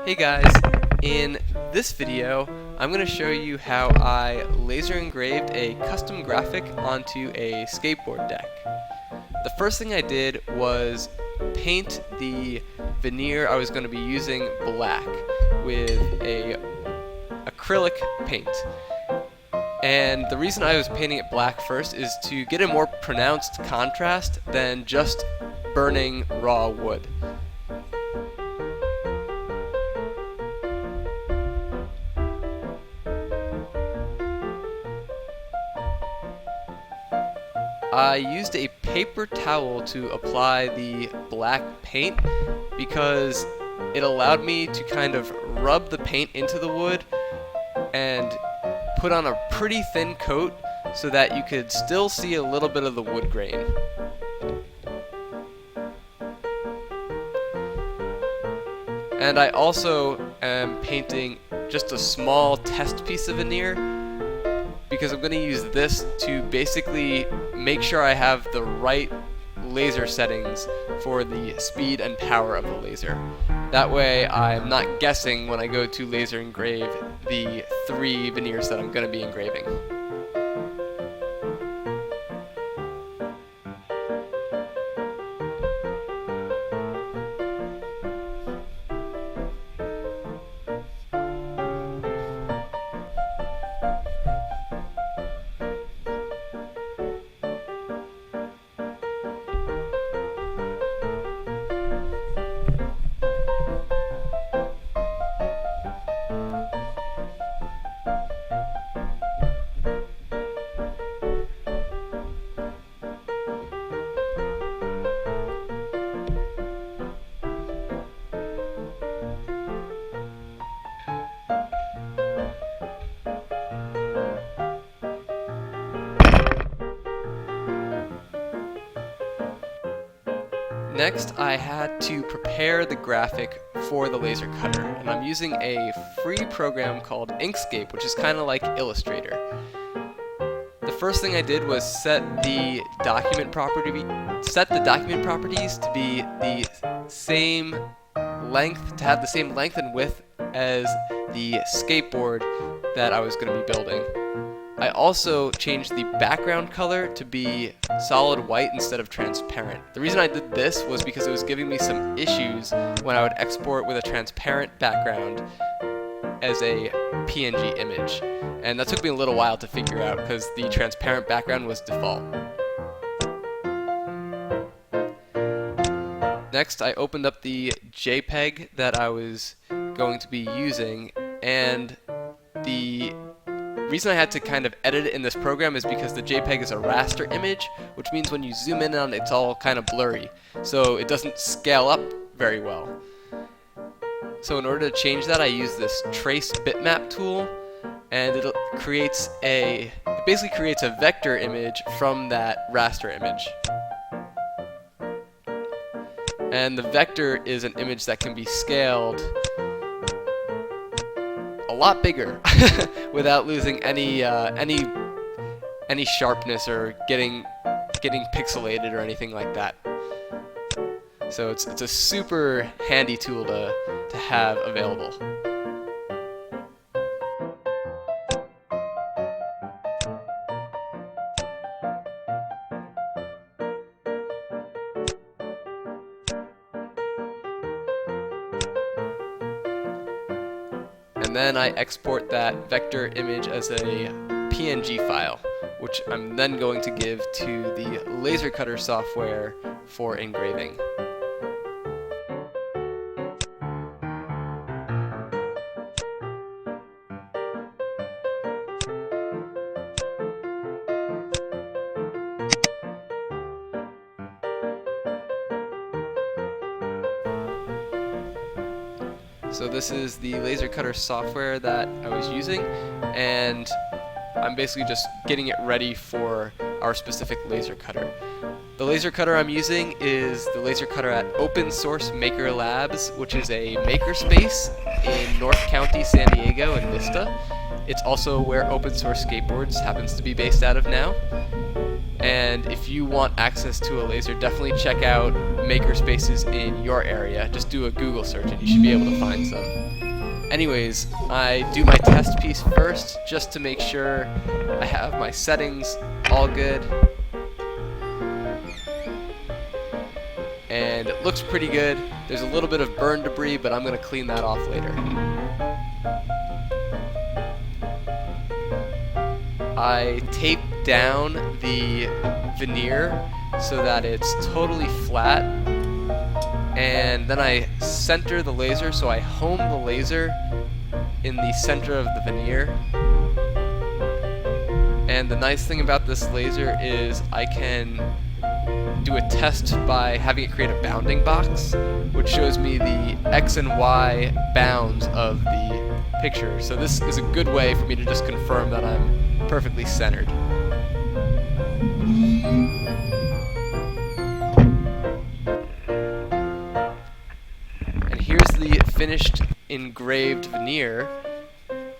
Hey guys, in this video I'm going to show you how I laser engraved a custom graphic onto a skateboard deck. The first thing I did was paint the veneer I was going to be using black with a acrylic paint. And the reason I was painting it black first is to get a more pronounced contrast than just burning raw wood. I used a paper towel to apply the black paint because it allowed me to kind of rub the paint into the wood and put on a pretty thin coat so that you could still see a little bit of the wood grain. And I also am painting just a small test piece of veneer because I'm going to use this to basically make sure I have the right laser settings for the speed and power of the laser. That way I'm not guessing when I go to laser engrave the 3 veneers that I'm going to be engraving. Next, I had to prepare the graphic for the laser cutter, and I'm using a free program called Inkscape, which is kind of like Illustrator. The first thing I did was set the document properties to be the same length, to have the same length and width as the skateboard that I was going to be building. I also changed the background color to be solid white instead of transparent. The reason I did this was because it was giving me some issues when I would export with a transparent background as a PNG image. And that took me a little while to figure out because the transparent background was default. Next, I opened up the JPEG that I was going to be using, and the reason I had to kind of edit it in this program is because the JPEG is a raster image, which means when you zoom in on it, it's all kind of blurry, so it doesn't scale up very well. So in order to change that, I use this trace bitmap tool, and it basically creates a vector image from that raster image. And the vector is an image that can be scaled a lot bigger without losing any sharpness or getting pixelated or anything like that. So it's a super handy tool to have available. And then I export that vector image as a PNG file, which I'm then going to give to the laser cutter software for engraving. So this is the laser cutter software that I was using, and I'm basically just getting it ready for our specific laser cutter. The laser cutter I'm using is the laser cutter at openSource Maker Labs, which is a makerspace in North County, San Diego, in Vista. It's also where openSource Skateboards happens to be based out of now. And if you want access to a laser, definitely check out makerspaces in your area. Just do a Google search and you should be able to find some. Anyways, I do my test piece first just to make sure I have my settings all good. And it looks pretty good. There's a little bit of burn debris, but I'm going to clean that off later. I tape down the veneer so that it's totally flat, and then I center the laser, so I home the laser in the center of the veneer. And the nice thing about this laser is I can do a test by having it create a bounding box, which shows me the X and Y bounds of the picture. So this is a good way for me to just confirm that I'm perfectly centered. And here's the finished engraved veneer,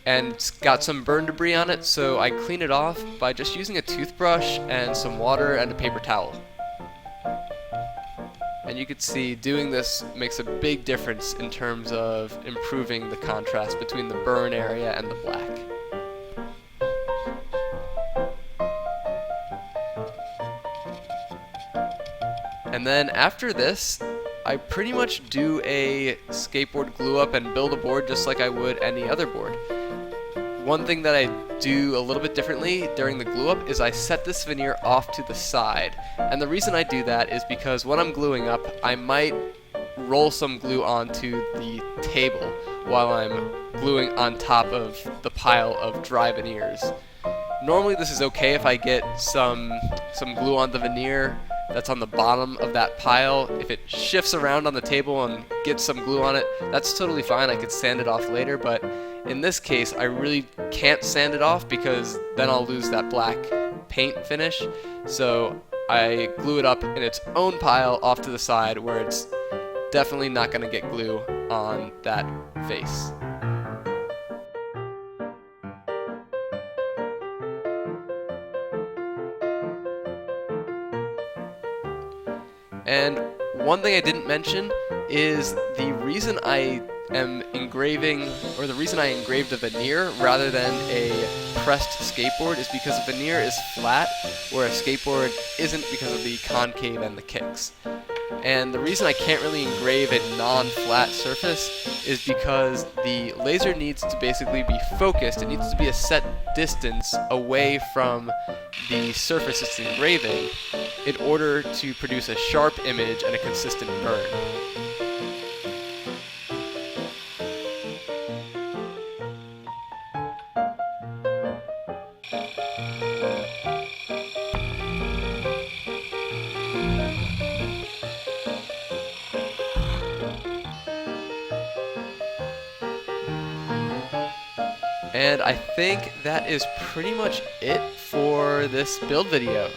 and it's got some burn debris on it, so I clean it off by just using a toothbrush and some water and a paper towel. And you can see doing this makes a big difference in terms of improving the contrast between the burn area and the black. And then after this, I pretty much do a skateboard glue up and build a board just like I would any other board. One thing that I do a little bit differently during the glue up is I set this veneer off to the side. And the reason I do that is because when I'm gluing up, I might roll some glue onto the table while I'm gluing on top of the pile of dry veneers. Normally this is okay if I get some glue on the veneer that's on the bottom of that pile. If it shifts around on the table and gets some glue on it, that's totally fine. I could sand it off later, but in this case, I really can't sand it off because then I'll lose that black paint finish. So I glue it up in its own pile off to the side where it's definitely not going to get glue on that face. And one thing I didn't mention is the reason I am engraving, or the reason I engraved a veneer rather than a pressed skateboard is because a veneer is flat, where a skateboard isn't because of the concave and the kicks. And the reason I can't really engrave a non-flat surface is because the laser needs to basically be focused. It needs to be a set distance away from the surface it's engraving in order to produce a sharp image and a consistent burn. And I think that is pretty much it for this build video.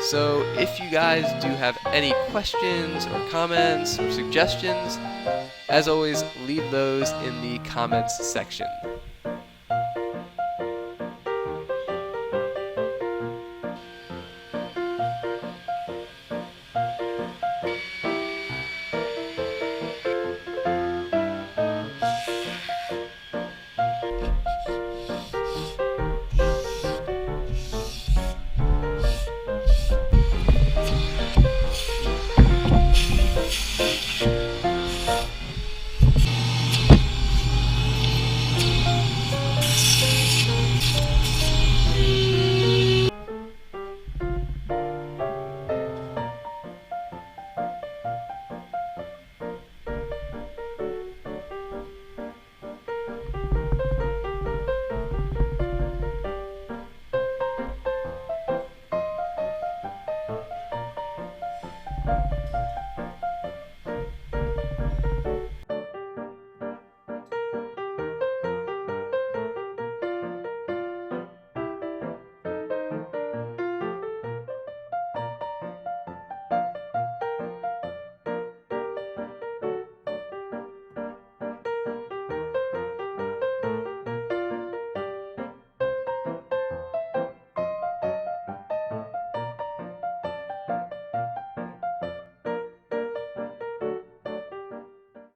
So if you guys do have any questions or comments or suggestions, as always, leave those in the comments section.